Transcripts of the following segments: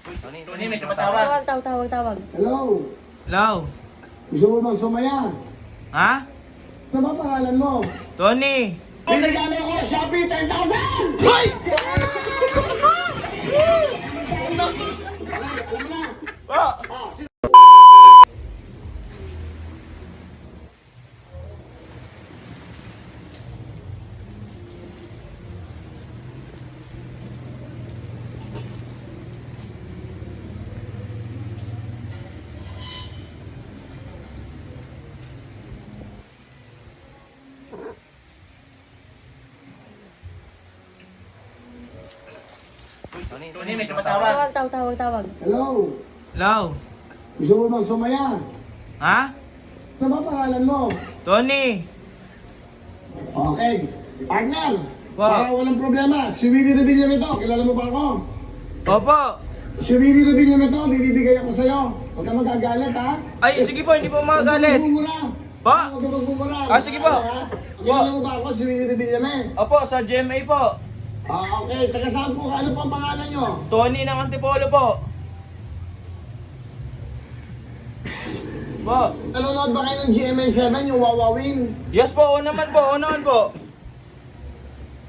Tony, may tumatawag. Tawag. Hello? Hello? Gusto mo bang sumaya? Ha? Ano ba pangalan mo? Tony? Binigyan ako, Shopee, 10,000! Hoy! Ah! Tony, may tumatawag. Tawag. Hello? Hello? Gusto mo bang sumaya? Ha? Ano ba pangalan mo? Tony? Okay. Partner, Wow. para walang problema, si Willie Revilla ito. Kilala mo ba ako? Opo. Si Willie Revilla ito, bibibigay ako sa'yo. Huwag ka magagalit, ha? Ay, sige po, hindi po magagalit. Huwag ka Pa? magmumura. Ah, sige po. Kilala mo ba ako, si Willie Revilla Opo, sa GMA po. Okay. Taga saan po? Ano po ang pangalan nyo? Tony ng Antipolo po. Po. Nanonood ba kayo ng GMA7, yung Wawawin? Yes po, oo naman po, oo naman po.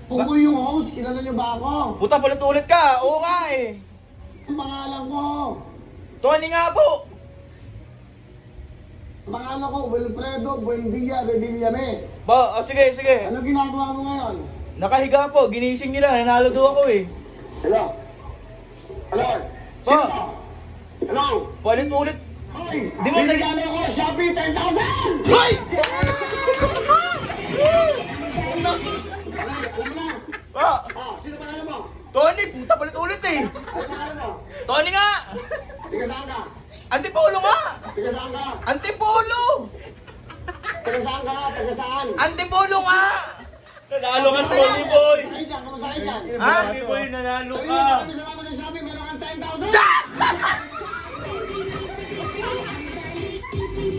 Kung po yung host, kilala nyo ba ako? Puta, ulit ka. Oo nga eh. Ang pangalan ko. Tony nga po. Ang pangalan ko, Wilfredo Buendia Revillame. Ba, sige. Ano ginagawa mo ngayon? Nakahiga po, ginising nila, nanalo daw ako eh. Hello? Hello? Pa. Sino to? Hello? Ulit. Hoy! Di mo Binigyan ako, Shopee, 10,000! Hoy! Alam mo na? Pa, Sino pangalan mo? Tony, puta ulit eh. Ano pangalan mo? Tony nga. Tiga saan ka? Antipolo nga. Tiga saan ka? Antipolo. Tiga saan ka? Tiga saan? Antipolo nga. Nanalo ka, Tony Boy. Ay, dyan, kamusta kayo dyan? Ha? Tony Boy, nanalo Sabi ka. mo, maraming salamat sa Shopee, meron kang 10,000!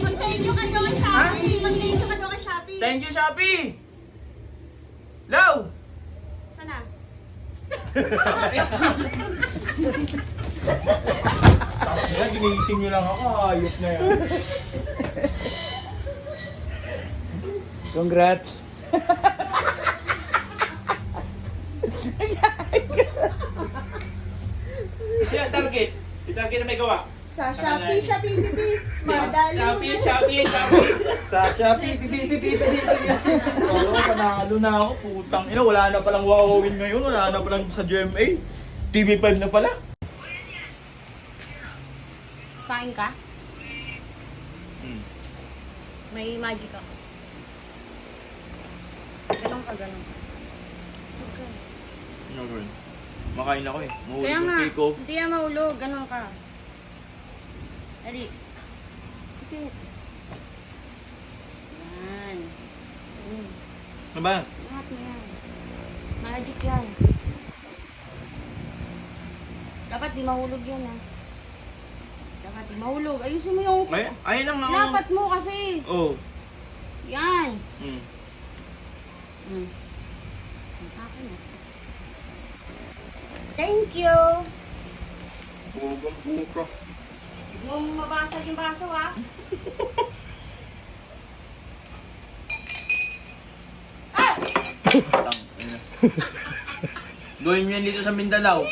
Mag-thank you ka daw kay Shopee. Mag-thank you ka daw kay Shopee. Thank you, Shopee. Low. Sana. Kaya ginising nyo lang ako, ayos na yan. Congrats. Siya, target. Si target na may gawa. Sa Shopee. Madali mo na. Shopee. Sa Shopee, pipi. Oo, panalo na ako, putang ina. Wala na palang wawawin ngayon, wala na palang sa GMA. TV5 na pala. Kain ka? May magic ako. Ganun ka. Sugar. Ano gawin? Makain ako eh. Mahulog Kaya yung nga, cake ko. hindi yan mahulog. Ganun ka. Dali. Ikit. Yan. Ano ba? Lahat na yan. Magic yan. Dapat di mahulog yan ha. Dapat di mahulog. Ayusin mo yung... Ayun lang ako. Dapat mo kasi. Oh. Yan. Hmm. Ang akin na. Thank you. Bugang puka. Huwag mong mabasag yung baso ha. Gawin mo yan dito sa Mindanao.